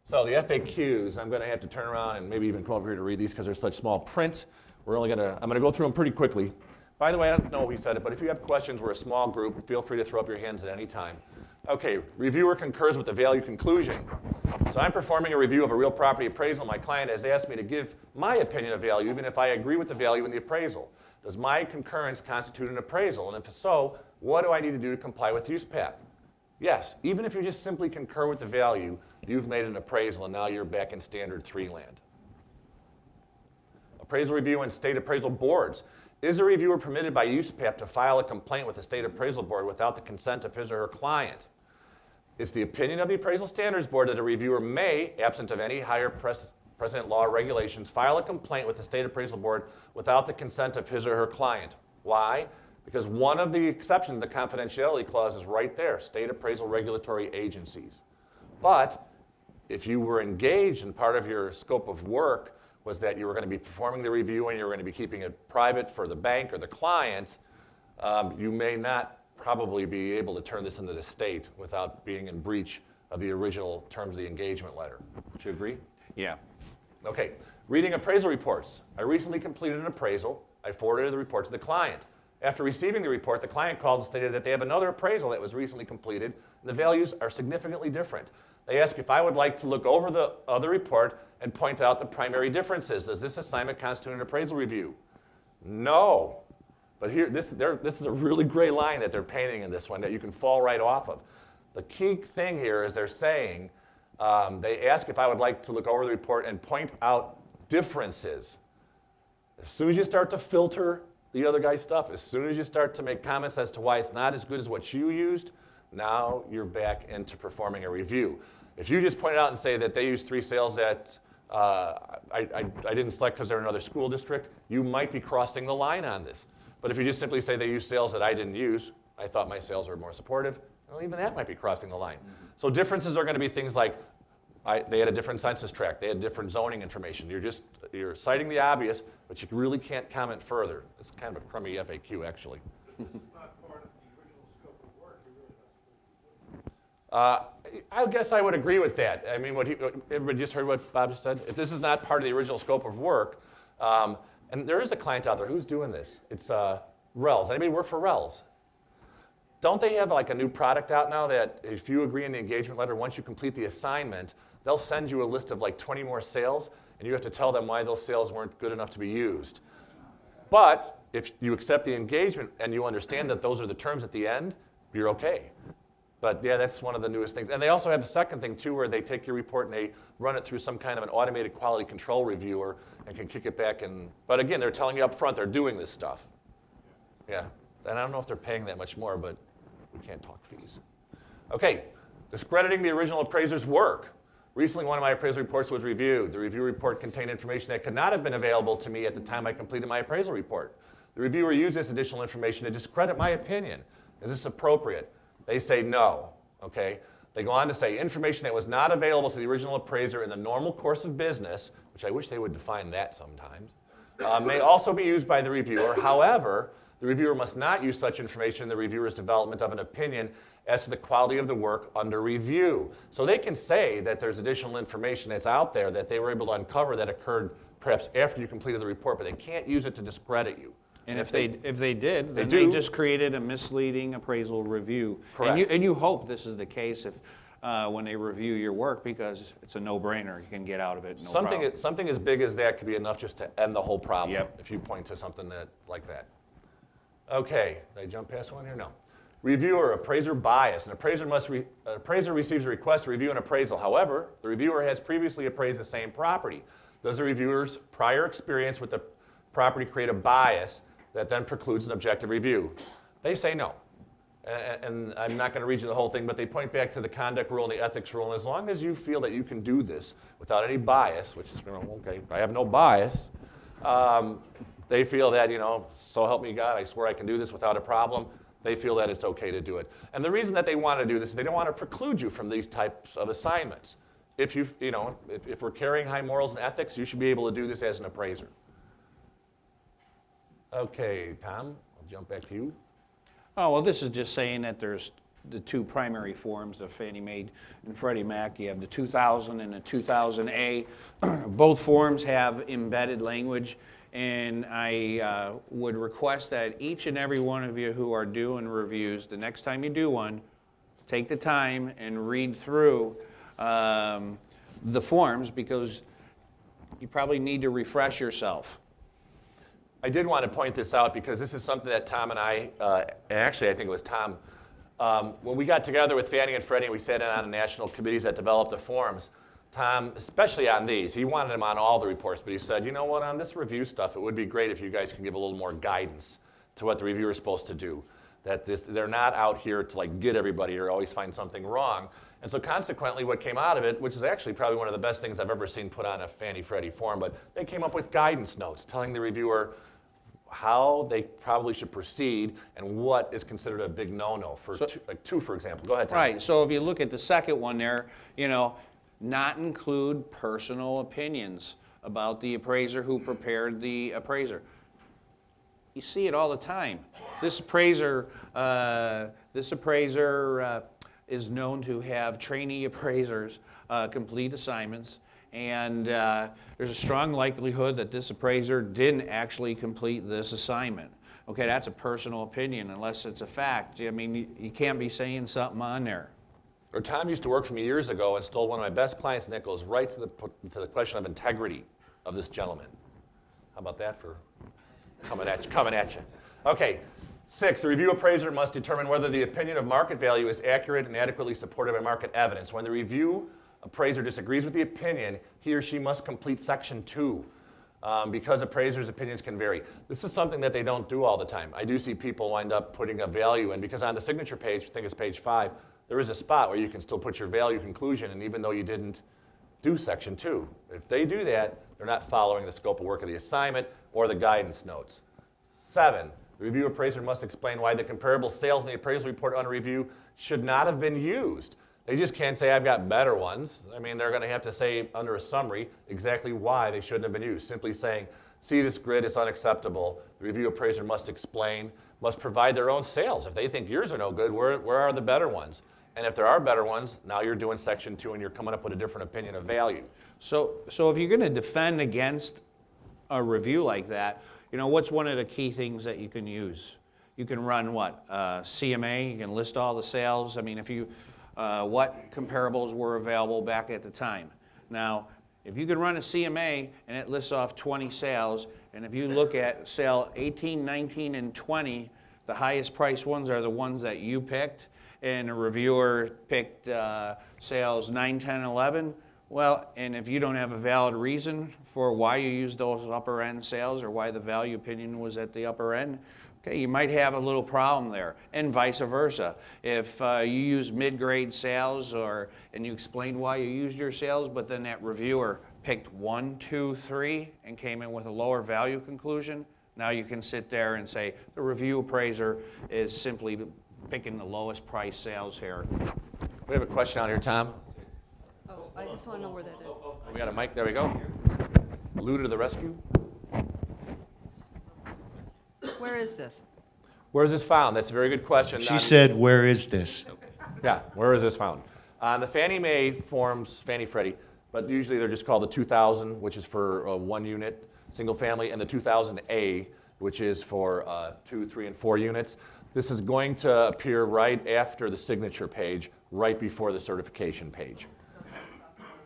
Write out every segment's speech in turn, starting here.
So the FAQs, I'm going to have to turn around and maybe even come over here to read these because they're such small print. I'm going to go through them pretty quickly. By the way, I don't know if he said it, but if you have questions, we're a small group. Feel free to throw up your hands at any time. Okay, reviewer concurs with the value conclusion. So I'm performing a review of a real property appraisal. My client has asked me to give my opinion of value, even if I agree with the value in the appraisal. Does my concurrence constitute an appraisal? And if so, what do I need to do to comply with USPAP? Yes, even if you just simply concur with the value, you've made an appraisal, and now you're back in standard 3 land. Appraisal review and state appraisal boards. Is a reviewer permitted by USPAP to file a complaint with the state appraisal board without the consent of his or her client? It's the opinion of the Appraisal Standards Board that a reviewer may, absent of any higher precedent law or regulations, file a complaint with the state appraisal board without the consent of his or her client. Why? Because one of the exceptions to the confidentiality clause is right there, state appraisal regulatory agencies. But if you were engaged and part of your scope of work was that you were going to be performing the review and you were going to be keeping it private for the bank or the client, you may not probably be able to turn this into the state without being in breach of the original terms of the engagement letter. Would you agree? Yeah. Okay, reading appraisal reports. I recently completed an appraisal. I forwarded the report to the client. After receiving the report, the client called and stated that they have another appraisal that was recently completed, and the values are significantly different. They asked if I would like to look over the other report and point out the primary differences. Does this assignment constitute an appraisal review? No. But here, this is a really gray line that they're painting in this one that you can fall right off of. The key thing here is they're saying, they ask if I would like to look over the report and point out differences. As soon as you start to filter the other guy's stuff, as soon as you start to make comments as to why it's not as good as what you used, now you're back into performing a review. If you just point out and say that they used 3 sales that I didn't select because they're another school district, you might be crossing the line on this. But if you just simply say they used sales that I didn't use, I thought my sales were more supportive, well, even that might be crossing the line. Mm-hmm. So differences are going to be things like they had a different census tract, they had different zoning information. You're citing the obvious, but you really can't comment further. It's kind of a crummy FAQ, actually. This is not part of the original scope of work. You're really not supposed to do it. I guess I would agree with that. I mean, everybody just heard what Bob just said? If this is not part of the original scope of work, and there is a client out there who's doing this. It's RELS. Anybody work for RELS? Don't they have like a new product out now that if you agree in the engagement letter, once you complete the assignment, they'll send you a list of like 20 more sales, and you have to tell them why those sales weren't good enough to be used. But if you accept the engagement and you understand that those are the terms at the end, you're okay. But yeah, that's one of the newest things. And they also have a second thing too, where they take your report and they run it through some kind of an automated quality control reviewer and can kick it back. But again, they're telling you up front they're doing this stuff. Yeah, and I don't know if they're paying that much more, but we can't talk fees. Okay, discrediting the original appraiser's work. Recently, one of my appraisal reports was reviewed. The review report contained information that could not have been available to me at the time I completed my appraisal report. The reviewer used this additional information to discredit my opinion. Is this appropriate? They say no, okay? They go on to say information that was not available to the original appraiser in the normal course of business, which I wish they would define that sometimes, may also be used by the reviewer. However, the reviewer must not use such information in the reviewer's development of an opinion as to the quality of the work under review. So they can say that there's additional information that's out there that they were able to uncover that occurred perhaps after you completed the report, but they can't use it to discredit you. And if they did, then do. they just created a misleading appraisal review. Correct. And you hope this is the case if when they review your work, because it's a no-brainer. You can get out of it. No problem. Something as big as that could be enough just to end the whole problem. Yep. If you point to something like that. Okay, did I jump past one here? No. Reviewer, appraiser bias. An appraiser receives a request to review an appraisal. However, the reviewer has previously appraised the same property. Does the reviewer's prior experience with the property create a bias that then precludes an objective review? They say no. And I'm not going to read you the whole thing, but they point back to the conduct rule and the ethics rule. And as long as you feel that you can do this without any bias, which is, okay, I have no bias, they feel that, so help me God, I swear I can do this without a problem. They feel that it's okay to do it. And the reason that they want to do this is they don't want to preclude you from these types of assignments. If if we're carrying high morals and ethics, you should be able to do this as an appraiser. Okay, Tom, I'll jump back to you. Oh, well, this is just saying that there's the two primary forms, the Fannie Mae and Freddie Mac. You have the 2000 and the 2000A. Both forms have embedded language, and I would request that each and every one of you who are doing reviews, the next time you do one, take the time and read through the forms, because you probably need to refresh yourself. I did want to point this out because this is something that Tom and I, actually I think it was Tom, when we got together with Fannie and Freddie and we sat in on the national committees that developed the forms, Tom, especially on these, he wanted them on all the reports, but he said, you know what, on this review stuff, it would be great if you guys can give a little more guidance to what the reviewer is supposed to do. That they're not out here to like get everybody or always find something wrong. And so consequently what came out of it, which is actually probably one of the best things I've ever seen put on a Fannie Freddie form, but they came up with guidance notes telling the reviewer how they probably should proceed and what is considered a big no-no for two, for example. Go ahead, Tom. Right, so if you look at the second one there, not include personal opinions about the appraiser who prepared the appraiser. You see it all the time. This appraiser is known to have trainee appraisers complete assignments, and there's a strong likelihood that this appraiser didn't actually complete this assignment. Okay, that's a personal opinion unless it's a fact. I mean, you can't be saying something on there. Or Tom used to work for me years ago and stole one of my best clients, and that goes right to the question of integrity of this gentleman. How about that for coming at you? Okay, 6, the review appraiser must determine whether the opinion of market value is accurate and adequately supported by market evidence. When the review appraiser disagrees with the opinion, he or she must complete section 2. Because appraisers' opinions can vary. This is something that they don't do all the time. I do see people wind up putting a value in, because on the signature page, I think it's page 5, there is a spot where you can still put your value conclusion, and even though you didn't do section 2. If they do that, they're not following the scope of work of the assignment or the guidance notes. 7, the review appraiser must explain why the comparable sales in the appraisal report under review should not have been used. They just can't say, I've got better ones. I mean, they're going to have to say under a summary exactly why they shouldn't have been used. Simply saying, see this grid is unacceptable. The review appraiser must explain, must provide their own sales. If they think yours are no good, where are the better ones? And if there are better ones, now you're doing section 2 and you're coming up with a different opinion of value. So if you're going to defend against a review like that, what's one of the key things that you can use? You can run what? CMA, you can list all the sales. I mean, if you, what comparables were available back at the time. Now, if you could run a CMA and it lists off 20 sales, and if you look at sale 18, 19, and 20, the highest priced ones are the ones that you picked, and a reviewer picked sales 9, 10, 11, well, and if you don't have a valid reason for why you used those upper end sales or why the value opinion was at the upper end, okay, you might have a little problem there, and vice versa. If you use mid-grade sales and you explained why you used your sales, but then that reviewer picked 1, 2, 3 and came in with a lower value conclusion, now you can sit there and say the review appraiser is simply picking the lowest price sales here. We have a question out here, Tom. Oh, I just want to know where that is. We got a mic, there we go. Lou to the rescue. Where is this? Where is this found? That's a very good question. She said, where is this? Yeah, where is this found? On the Fannie Mae forms, Fannie Freddie, but usually they're just called the 2000, which is for 1 unit, single family, and the 2000A, which is for 2, 3, and 4 units. This is going to appear right after the signature page, right before the certification page.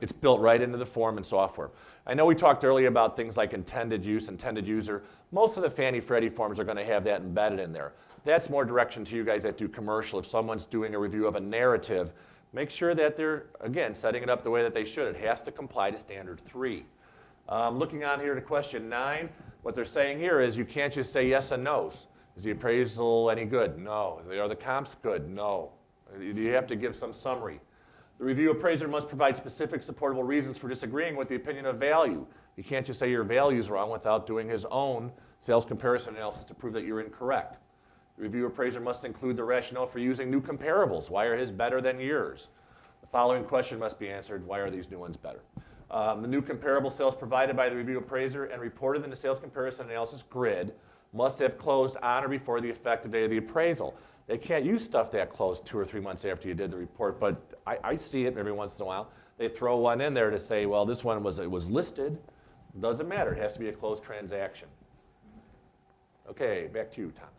It's built right into the form and software. I know we talked earlier about things like intended use, intended user. Most of the Fannie Freddie forms are going to have that embedded in there. That's more direction to you guys that do commercial. If someone's doing a review of a narrative, make sure that they're, again, setting it up the way that they should. It has to comply to standard 3. Looking on here to question 9, what they're saying here is you can't just say yes and no's. Is the appraisal any good? No. Are the comps good? No. You have to give some summary. The review appraiser must provide specific supportable reasons for disagreeing with the opinion of value. You can't just say your value is wrong without doing his own sales comparison analysis to prove that you're incorrect. The review appraiser must include the rationale for using new comparables. Why are his better than yours? The following question must be answered. Why are these new ones better? The new comparable sales provided by the review appraiser and reported in the sales comparison analysis grid must have closed on or before the effective date of the appraisal. They can't use stuff that close 2 or 3 months after you did the report, but I see it every once in a while. They throw one in there to say, well, this one was listed. Doesn't matter, it has to be a closed transaction. Okay, back to you, Thomas.